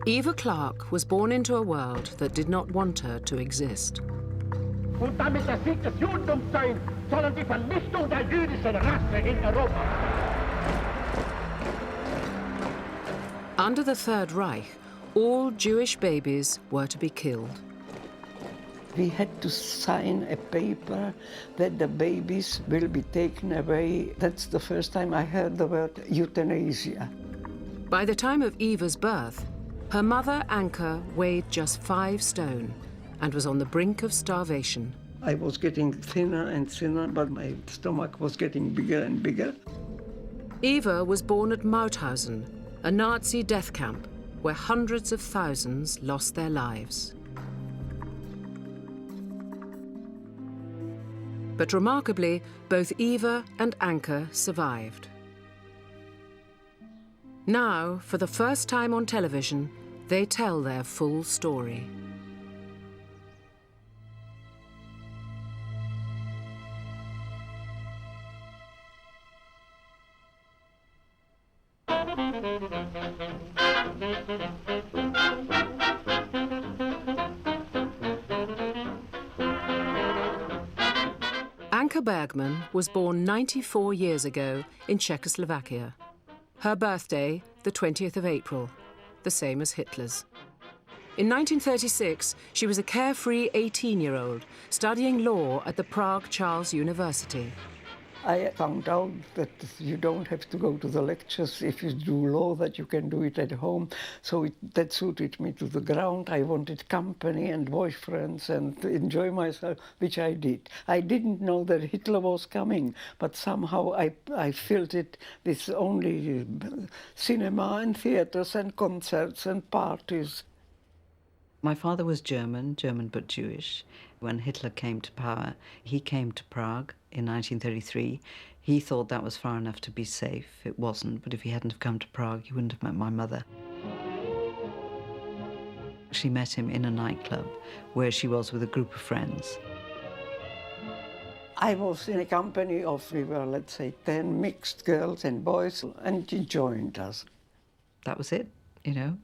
Eva Clarke was born into a world that did not want her to exist. Und damit der Sieg des Judentums sein, sondern die Vernichtung der jüdischen Rasse in Europa. Under the Third Reich, all Jewish babies were to be killed. We had to sign a paper that the babies will be taken away. That's the first time I heard the word euthanasia. By the time of Eva's birth, her mother, Anka, weighed just 5 stone and was on the brink of starvation. I was getting thinner and thinner, but my stomach was getting bigger and bigger. Eva was born at Mauthausen, a Nazi death camp where hundreds of thousands lost their lives. But remarkably, both Eva and Anka survived. Now, for the first time on television, they tell their full story. Anka Bergman was born 94 years ago in Czechoslovakia. Her birthday, the 20th of April, the same as Hitler's. In 1936, she was a carefree 18-year-old studying law at the Prague Charles University. I found out that you don't have to go to the lectures if you do law, that you can do it at home. So that suited me to the ground. I wanted company and boyfriends and to enjoy myself, which I did. I didn't know that Hitler was coming, but somehow I felt it with only cinema and theaters and concerts and parties. My father was German but Jewish. When Hitler came to power, he came to Prague in 1933. He thought that was far enough to be safe. It wasn't, but if he hadn't have come to Prague, he wouldn't have met my mother. She met him in a nightclub where she was with a group of friends. I was in a company of, we were, let's say, 10 mixed girls and boys, and he joined us. That was it, you know.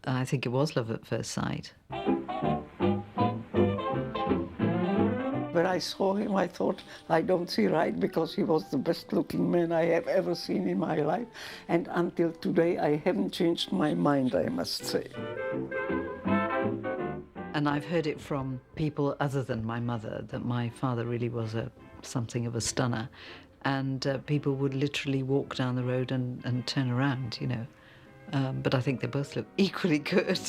I think it was love at first sight. When I saw him, I thought, I don't see right, because he was the best-looking man I have ever seen in my life. And until today, I haven't changed my mind, I must say. And I've heard it from people other than my mother, that my father really was something of a stunner. And people would literally walk down the road and turn around, you know. But I think they both look equally good.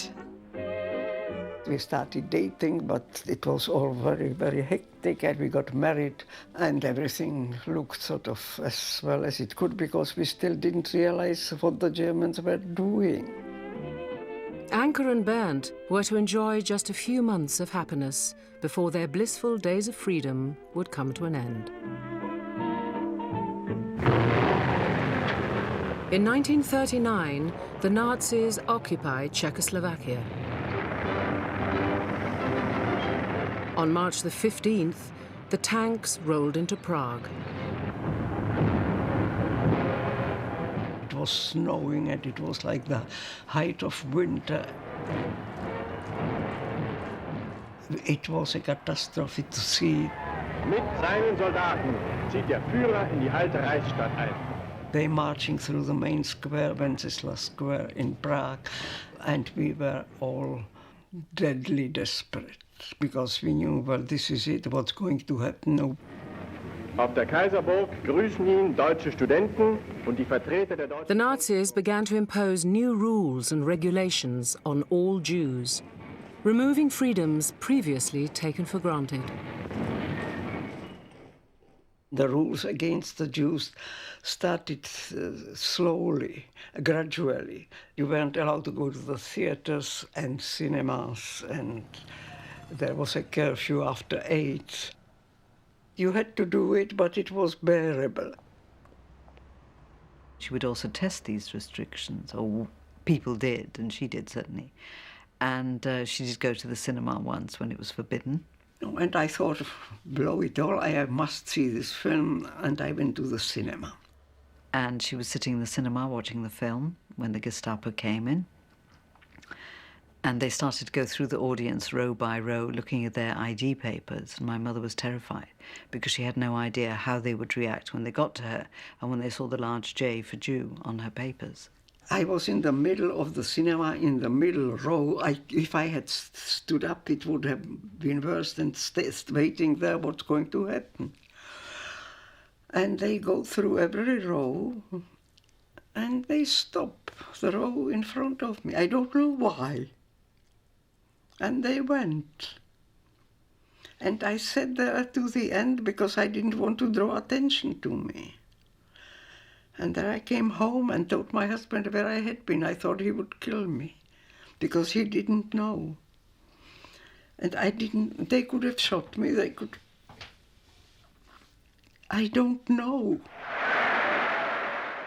We started dating, but it was all very, very hectic, and we got married, and everything looked sort of as well as it could, because we still didn't realize what the Germans were doing. Anka and Bernd were to enjoy just a few months of happiness before their blissful days of freedom would come to an end. In 1939, the Nazis occupied Czechoslovakia. On March the 15th, the tanks rolled into Prague. It was snowing, and it was like the height of winter. It was a catastrophe to see. Mit seinen Soldaten zieht der Führer in die alte Reichsstadt ein. They marching through the main square, Wenceslas Square in Prague, and we were all deadly desperate, because we knew, well, this is it, what's going to happen now. Auf der Kaiserburg grüßen ihn deutsche Studenten und die Vertreter der deutschen... The Nazis began to impose new rules and regulations on all Jews, removing freedoms previously taken for granted. The rules against the Jews started slowly, gradually. You weren't allowed to go to the theaters and cinemas, and there was a curfew after 8. You had to do it, but it was bearable. She would also test these restrictions, or people did, and she did certainly. And she did go to the cinema once when it was forbidden. And I thought, blow it all, I must see this film, and I went to the cinema. And she was sitting in the cinema watching the film when the Gestapo came in. And they started to go through the audience row by row, looking at their ID papers. And my mother was terrified because she had no idea how they would react when they got to her and when they saw the large J for Jew on her papers. I was in the middle of the cinema, in the middle row. If I had stood up, it would have been worse than waiting there what's going to happen. And they go through every row, and they stop the row in front of me. I don't know why. And they went. And I sat there to the end because I didn't want to draw attention to me. And then I came home and told my husband where I had been. I thought he would kill me because he didn't know. And they could have shot me, I don't know.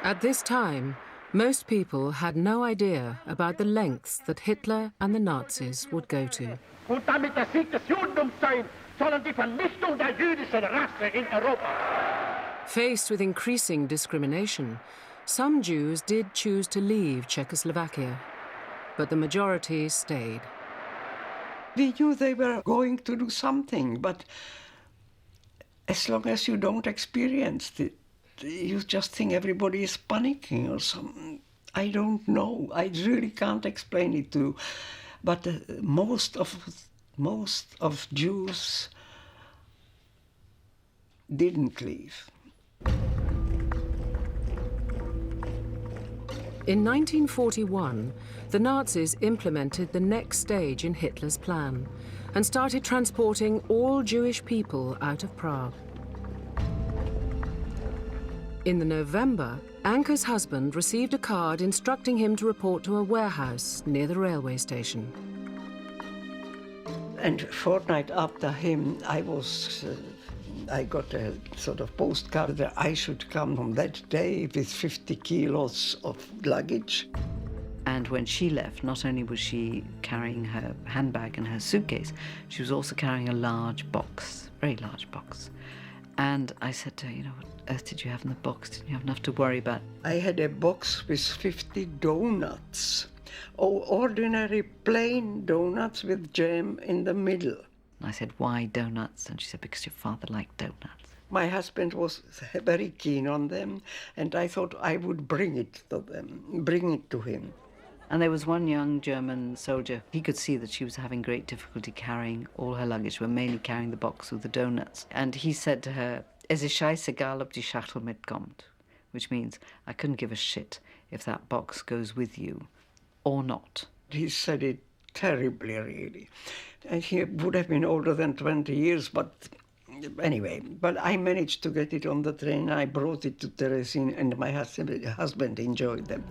At this time, most people had no idea about the lengths that Hitler and the Nazis would go to. Und damit der Sieg des Judentums sein, sondern die Vernichtung der jüdischen Rasse in Europa. Faced with increasing discrimination, some Jews did choose to leave Czechoslovakia, but the majority stayed. We knew they were going to do something, but as long as you don't experience it, you just think everybody is panicking or something. I don't know. I really can't explain it to you. But most of Jews didn't leave. In 1941, the Nazis implemented the next stage in Hitler's plan and started transporting all Jewish people out of Prague. In the November, Anka's husband received a card instructing him to report to a warehouse near the railway station. And a fortnight after him, I got a sort of postcard that I should come on that day with 50 kilos of luggage. And when she left, not only was she carrying her handbag and her suitcase, she was also carrying a large box, very large box. And I said to her, you know, what earth did you have in the box? Didn't you have enough to worry about? I had a box with 50 donuts. Ordinary plain donuts with jam in the middle. And I said, why donuts? And she said, because your father liked donuts. My husband was very keen on them, and I thought I would bring it to him. And there was one young German soldier. He could see that she was having great difficulty carrying all her luggage, but mainly carrying the box with the donuts. And he said to her, "Es ist scheißegal, ob die Schachtel mitkommt," which means, I couldn't give a shit if that box goes with you or not. He said it terribly, really. And he would have been older than 20 years, but anyway. But I managed to get it on the train. I brought it to Terezin, and my husband enjoyed them.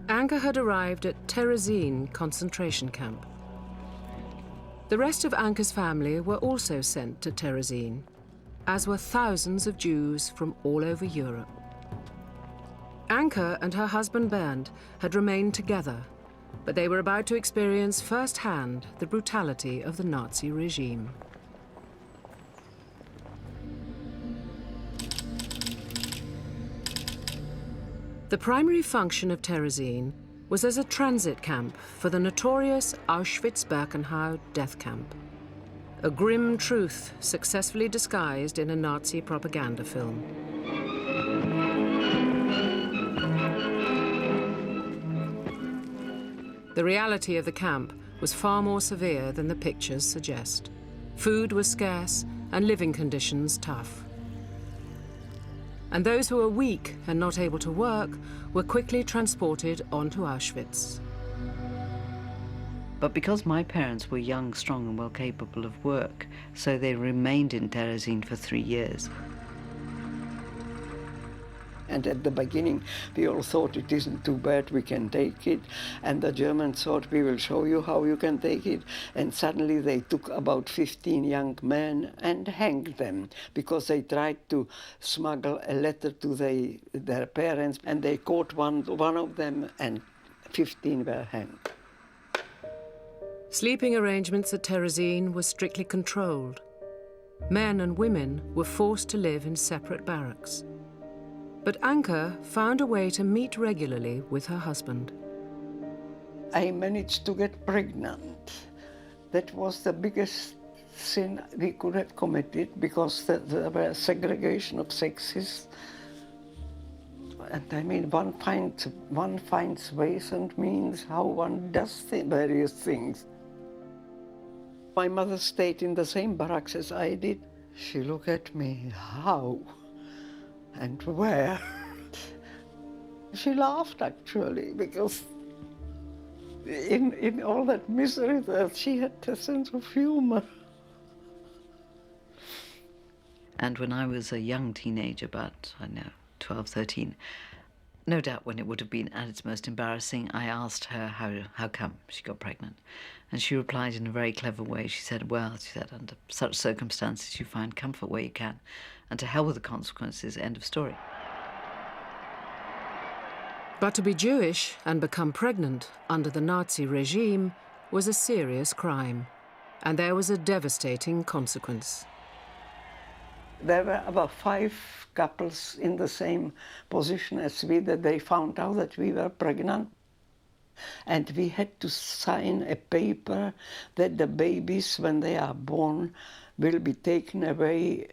Anka had arrived at Terezin concentration camp. The rest of Anka's family were also sent to Terezin, as were thousands of Jews from all over Europe. Anka and her husband Bernd had remained together, but they were about to experience firsthand the brutality of the Nazi regime. The primary function of Terezin was as a transit camp for the notorious Auschwitz-Birkenau death camp, a grim truth successfully disguised in a Nazi propaganda film. The reality of the camp was far more severe than the pictures suggest. Food was scarce and living conditions tough. And those who were weak and not able to work were quickly transported onto Auschwitz. But because my parents were young, strong and well capable of work, so they remained in Terezin for 3 years. And at the beginning, we all thought it isn't too bad, we can take it. And the Germans thought, we will show you how you can take it. And suddenly they took about 15 young men and hanged them because they tried to smuggle a letter to their parents. And they caught one of them, and 15 were hanged. Sleeping arrangements at Terezin were strictly controlled. Men and women were forced to live in separate barracks. But Anka found a way to meet regularly with her husband. I managed to get pregnant. That was the biggest sin we could have committed, because there was segregation of sexes. And I mean, one finds ways and means how one does various things. My mother stayed in the same barracks as I did. She looked at me, how and where? She laughed, actually, because in all that misery that she had a sense of humor. And when I was a young teenager, about, I don't know, 12, 13, no doubt when it would have been at its most embarrassing, I asked her how come she got pregnant. And she replied in a very clever way. She said, well, she said, under such circumstances, you find comfort where you can. And to hell with the consequences, end of story. But to be Jewish and become pregnant under the Nazi regime was a serious crime, and there was a devastating consequence. There were about 5 couples in the same position as we, that they found out that we were pregnant. And we had to sign a paper that the babies, when they are born, will be taken away.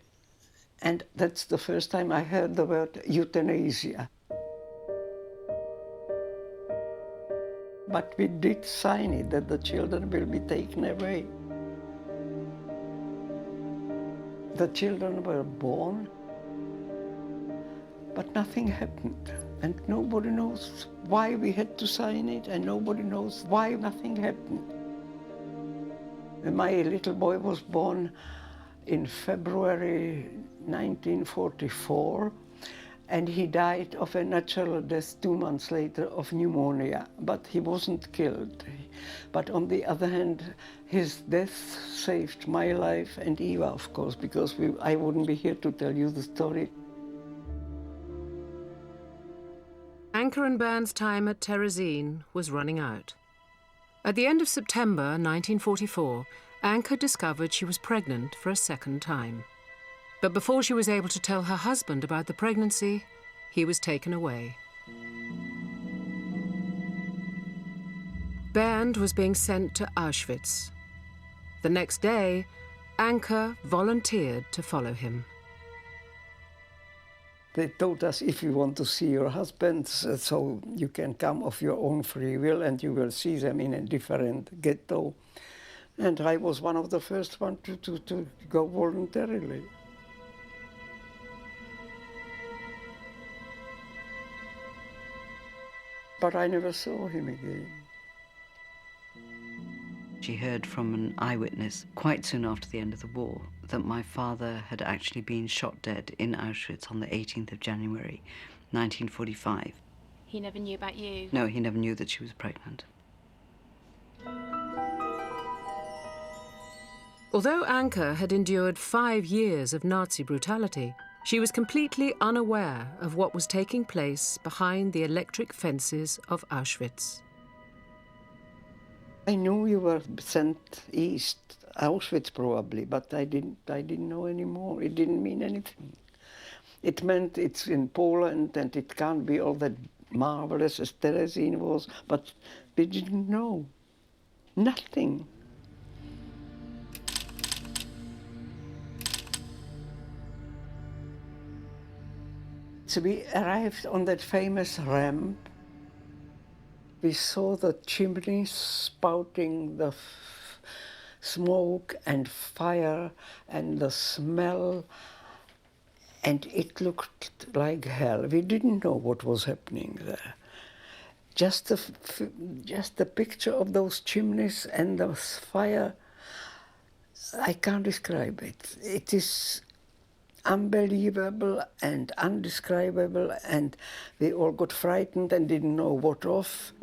And that's the first time I heard the word euthanasia. But we did sign it, that the children will be taken away. The children were born, but nothing happened. And nobody knows why we had to sign it, and nobody knows why nothing happened. My little boy was born in February 1944, and he died of a natural death 2 months later of pneumonia, but he wasn't killed. But on the other hand, his death saved my life and Eva, of course, because I wouldn't be here to tell you the story. Anka and Bern's time at Terezin was running out. At the end of September 1944, Anka discovered she was pregnant for a second time. But before she was able to tell her husband about the pregnancy, he was taken away. Bernd was being sent to Auschwitz. The next day, Anka volunteered to follow him. They told us, if you want to see your husbands, so you can come of your own free will and you will see them in a different ghetto. And I was one of the first ones to go voluntarily. But I never saw him again. She heard from an eyewitness quite soon after the end of the war that my father had actually been shot dead in Auschwitz on the 18th of January, 1945. He never knew about you? No, he never knew that she was pregnant. Although Anka had endured 5 years of Nazi brutality, she was completely unaware of what was taking place behind the electric fences of Auschwitz. I knew you were sent east, Auschwitz probably, but I didn't know anymore. It didn't mean anything. It meant it's in Poland and it can't be all that marvelous as Terezin was, but we didn't know. Nothing. So we arrived on that famous ramp. We saw the chimneys spouting the smoke and fire and the smell, and it looked like hell. We didn't know what was happening there. Just the picture of those chimneys and the fire, I can't describe it. It is unbelievable and undescribable, and we all got frightened and didn't know what of.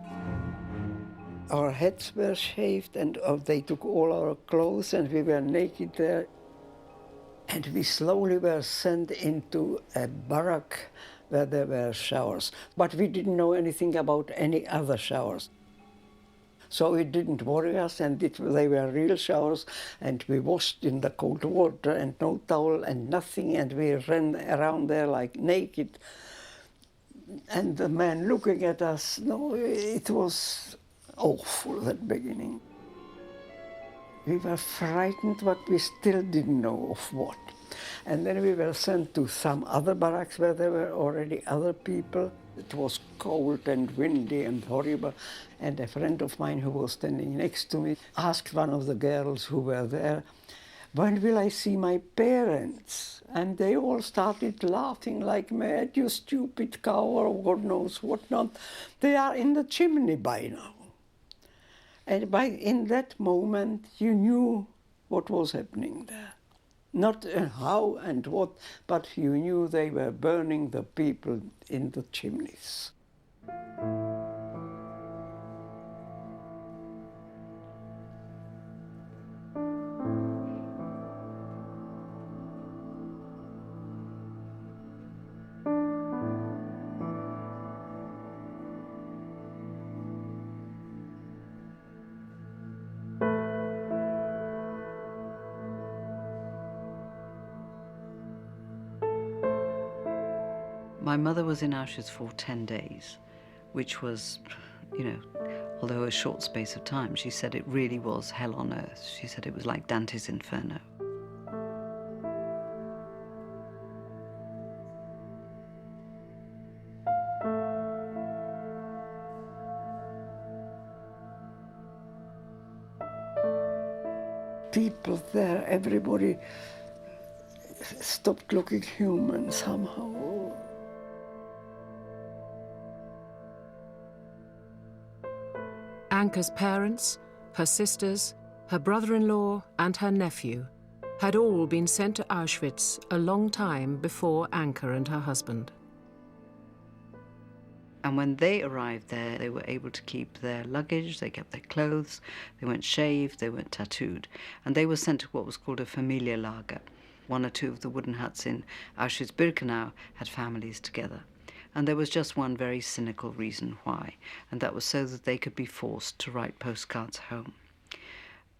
Our heads were shaved and they took all our clothes and we were naked there. And we slowly were sent into a barrack where there were showers. But we didn't know anything about any other showers. So it didn't worry us, and they were real showers, and we washed in the cold water and no towel and nothing, and we ran around there like naked. And the man looking at us, no, it was awful, that beginning. We were frightened, but we still didn't know of what. And then we were sent to some other barracks where there were already other people. It was cold and windy and horrible. And a friend of mine who was standing next to me asked one of the girls who were there, "When will I see my parents?" And they all started laughing like mad. "You stupid cow," or God knows what not. "They are in the chimney by now." And in that moment, you knew what was happening there. Not how and what, but you knew they were burning the people in the chimneys. My mother was in Auschwitz for 10 days, which was, although a short space of time, she said it really was hell on earth. She said it was like Dante's Inferno. People there, everybody stopped looking human somehow. Anka's parents, her sisters, her brother-in-law and her nephew had all been sent to Auschwitz a long time before Anka and her husband. And when they arrived there, they were able to keep their luggage, they kept their clothes, they weren't shaved, they weren't tattooed. And they were sent to what was called a Familienlager. One or two of the wooden huts in Auschwitz-Birkenau had families together. And there was just one very cynical reason why, and that was so that they could be forced to write postcards home.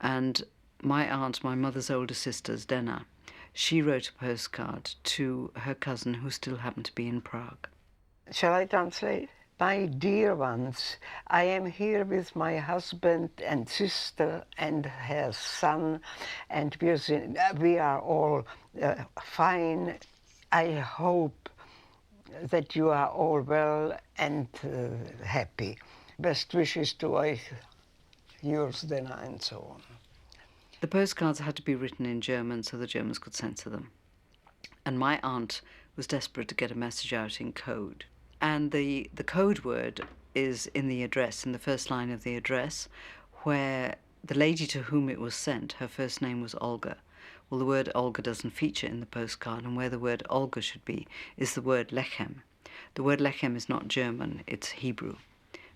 And my aunt, my mother's older sister, Zdena, she wrote a postcard to her cousin who still happened to be in Prague. Shall I translate? "My dear ones, I am here with my husband and sister and her son, and we are all fine. I hope that you are all well and happy. Best wishes to yours, Dena," and so on. The postcards had to be written in German so the Germans could censor them. And my aunt was desperate to get a message out in code. And the code word is in the address, in the first line of the address, where the lady to whom it was sent, her first name was Olga. Well, the word Olga doesn't feature in the postcard, and where the word Olga should be is the word lechem. The word lechem is not German, it's Hebrew,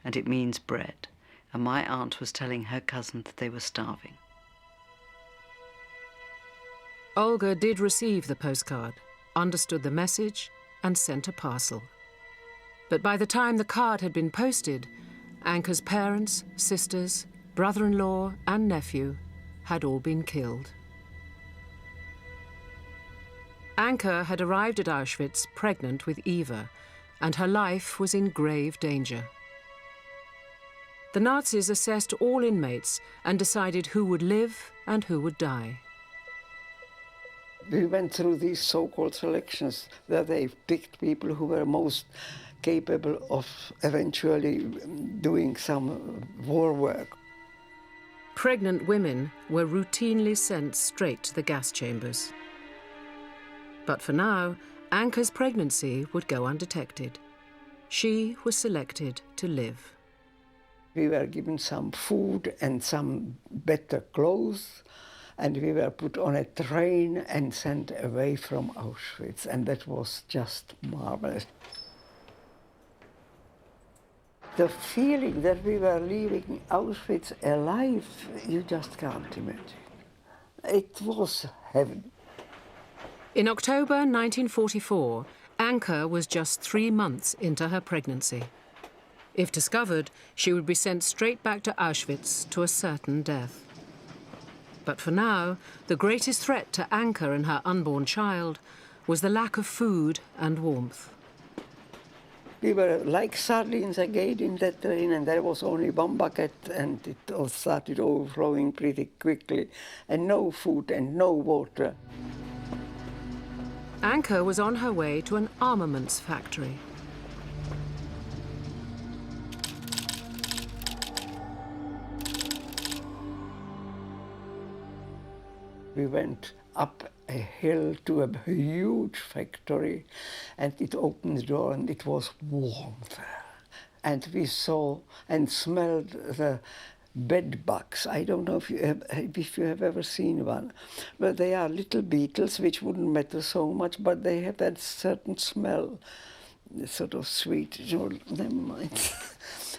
and it means bread. And my aunt was telling her cousin that they were starving. Olga did receive the postcard, understood the message, and sent a parcel. But by the time the card had been posted, Anka's parents, sisters, brother-in-law and nephew had all been killed. Anka had arrived at Auschwitz pregnant with Eva, and her life was in grave danger. The Nazis assessed all inmates and decided who would live and who would die. We went through these so-called selections where they picked people who were most capable of eventually doing some war work. Pregnant women were routinely sent straight to the gas chambers. But for now, Anka's pregnancy would go undetected. She was selected to live. We were given some food and some better clothes, and we were put on a train and sent away from Auschwitz, and that was just marvelous. The feeling that we were leaving Auschwitz alive, you just can't imagine. It was heaven. In October 1944, Anka was just 3 months into her pregnancy. If discovered, she would be sent straight back to Auschwitz to a certain death. But for now, the greatest threat to Anka and her unborn child was the lack of food and warmth. We were like sardines again in that train, and there was only one bucket, and it all started overflowing pretty quickly, and no food and no water. Anka was on her way to an armaments factory. We went up a hill to a huge factory, and it opened the door, and it was warm there. And we saw and smelled the bed bugs. I don't know if you have ever seen one, but they are little beetles which wouldn't matter so much, but they have that certain smell, sort of sweet. Never mind.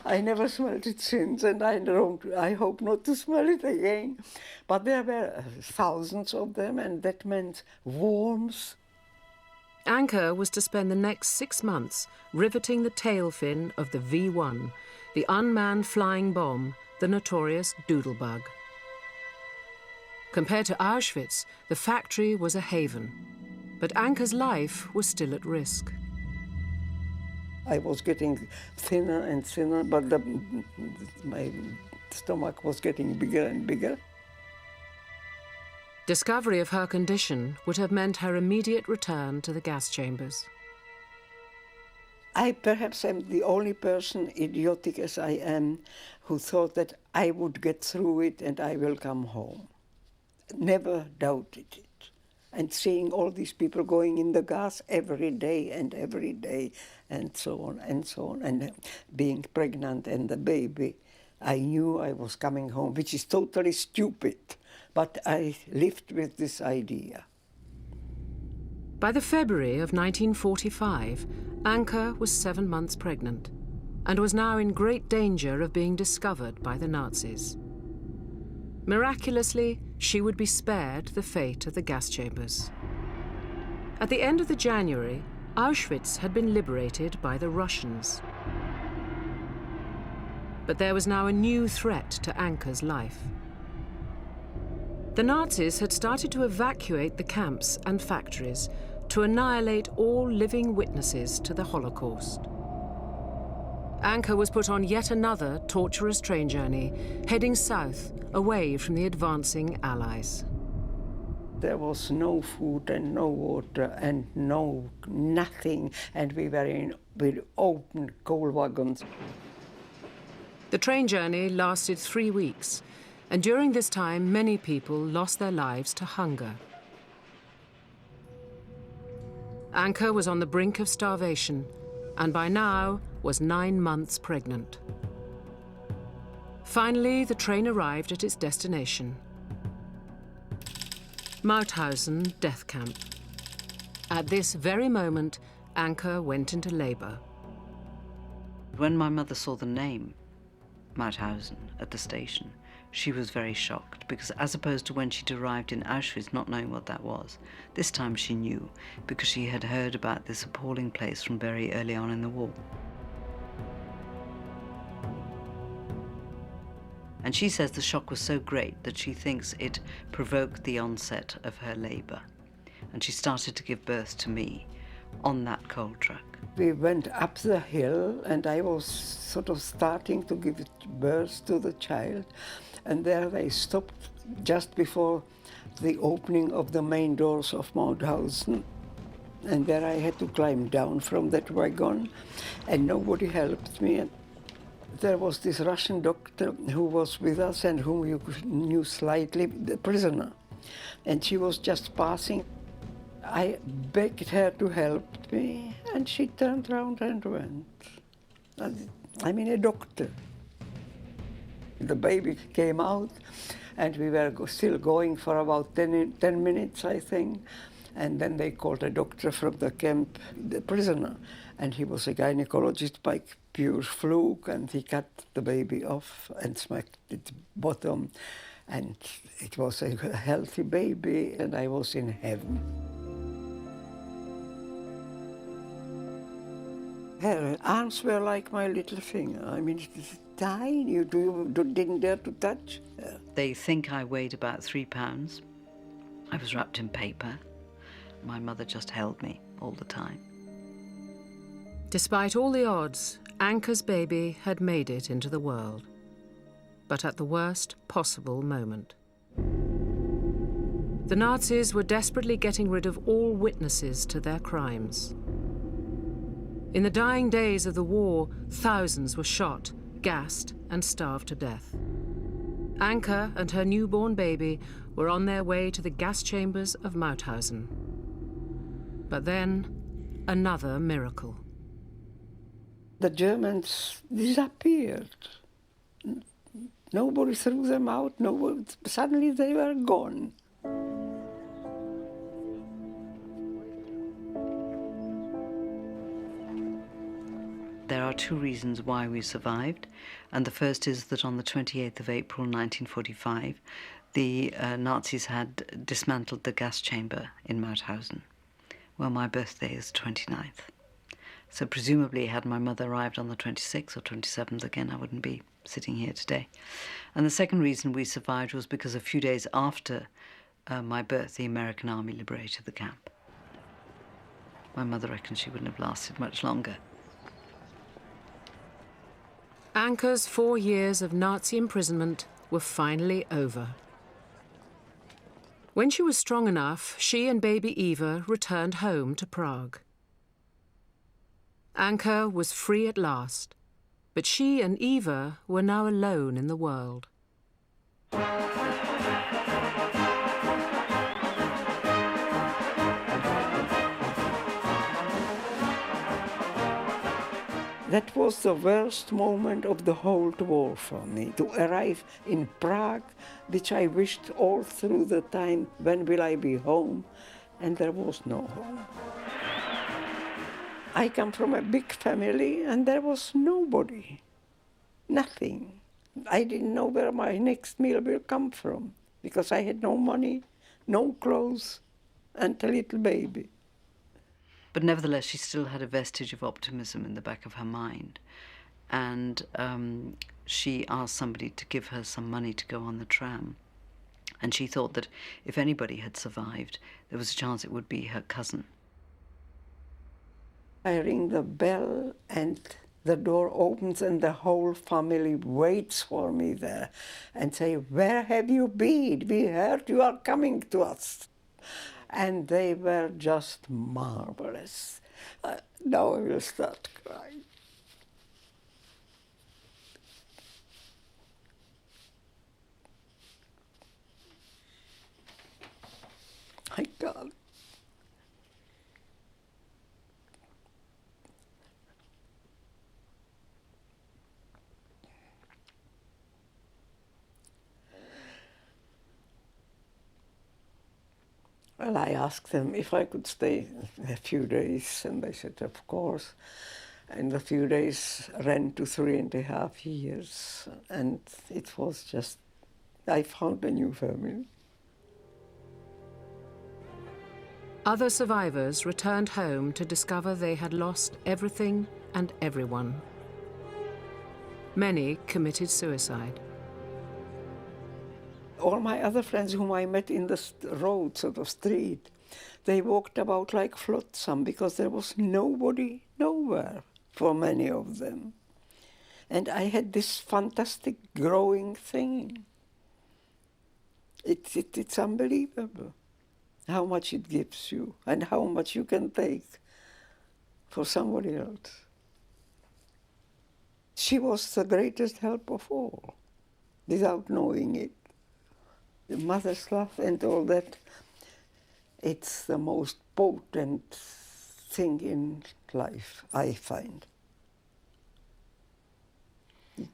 I never smelled it since, and I hope not to smell it again. But there were thousands of them, and that meant worms. Anka was to spend the next 6 months riveting the tail fin of the V-1, the unmanned flying bomb, the notorious doodlebug. Compared to Auschwitz, the factory was a haven, but Anka's life was still at risk. I was getting thinner and thinner, but my stomach was getting bigger and bigger. Discovery of her condition would have meant her immediate return to the gas chambers. I perhaps am the only person, idiotic as I am, who thought that I would get through it and I will come home. Never doubted it. And seeing all these people going in the gas every day, and so on, and being pregnant and the baby, I knew I was coming home, which is totally stupid, but I lived with this idea. By the February of 1945, Anka was 7 months pregnant and was now in great danger of being discovered by the Nazis. Miraculously, she would be spared the fate of the gas chambers. At the end of the January, Auschwitz had been liberated by the Russians. But there was now a new threat to Anka's life. The Nazis had started to evacuate the camps and factories to annihilate all living witnesses to the Holocaust. Anka was put on yet another torturous train journey, heading south, away from the advancing Allies. There was no food and no water and nothing, and we were with open coal wagons. The train journey lasted 3 weeks, and during this time, many people lost their lives to hunger. Anka was on the brink of starvation, and by now was 9 months pregnant. Finally, the train arrived at its destination, Mauthausen death camp. At this very moment, Anka went into labor. When my mother saw the name, Mauthausen, at the station, she was very shocked, because as opposed to when she'd arrived in Auschwitz not knowing what that was, this time she knew, because she had heard about this appalling place from very early on in the war. And she says the shock was so great that she thinks it provoked the onset of her labor. And she started to give birth to me on that coal truck. We went up the hill, and I was sort of starting to give birth to the child, and there they stopped just before the opening of the main doors of Mauthausen. And there I had to climb down from that wagon, and nobody helped me. There was this Russian doctor who was with us and whom you knew slightly, the prisoner, and she was just passing. I begged her to help me, and she turned around and went. I mean, a doctor. The baby came out, and we were still going for about 10 minutes, I think. And then they called a doctor from the camp, the prisoner, and he was a gynecologist by pure fluke, and he cut the baby off and smacked its bottom, and it was a healthy baby, and I was in heaven. Her arms were like my little finger. I mean, it's tiny. You didn't dare to touch her. They think I weighed about 3 pounds. I was wrapped in paper. My mother just held me all the time. Despite all the odds, Anka's baby had made it into the world, but at the worst possible moment. The Nazis were desperately getting rid of all witnesses to their crimes. In the dying days of the war, thousands were shot, gassed, and starved to death. Anka and her newborn baby were on their way to the gas chambers of Mauthausen. But then, another miracle. The Germans disappeared. Nobody threw them out. Suddenly they were gone. There are two reasons why we survived, and the first is that on the 28th of April 1945, the Nazis had dismantled the gas chamber in Mauthausen. Well, my birthday is the 29th. So presumably, had my mother arrived on the 26th or 27th, again, I wouldn't be sitting here today. And the second reason we survived was because a few days after my birth, the American army liberated the camp. My mother reckons she wouldn't have lasted much longer. Anka's 4 years of Nazi imprisonment were finally over. When she was strong enough, she and baby Eva returned home to Prague. Anka was free at last, but she and Eva were now alone in the world. That was the worst moment of the whole war for me, to arrive in Prague, which I wished all through the time, when will I be home? And there was no home. I come from a big family and there was nobody, nothing. I didn't know where my next meal will come from because I had no money, no clothes, and a little baby. But nevertheless, she still had a vestige of optimism in the back of her mind. And she asked somebody to give her some money to go on the tram. And she thought that if anybody had survived, there was a chance it would be her cousin. I ring the bell and the door opens and the whole family waits for me there and say, "Where have you been? We heard you are coming to us." And they were just marvelous. Now I will start crying. I can't. Well, I asked them if I could stay a few days, and they said, of course. And the few days ran to 3.5 years, and it was just, I found a new family. Other survivors returned home to discover they had lost everything and everyone. Many committed suicide. All my other friends whom I met in the road, sort of street, they walked about like flotsam because there was nobody, nowhere for many of them. And I had this fantastic growing thing. It's unbelievable how much it gives you and how much you can take for somebody else. She was the greatest help of all, without knowing it. The mother's love and all that, it's the most potent thing in life, I find.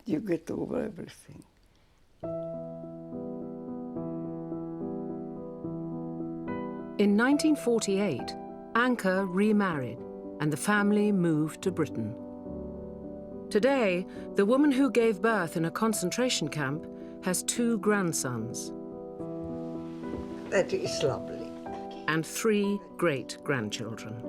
You get over everything. In 1948, Anka remarried and the family moved to Britain. Today, the woman who gave birth in a concentration camp has 2 grandsons. That is lovely. And 3 great-grandchildren.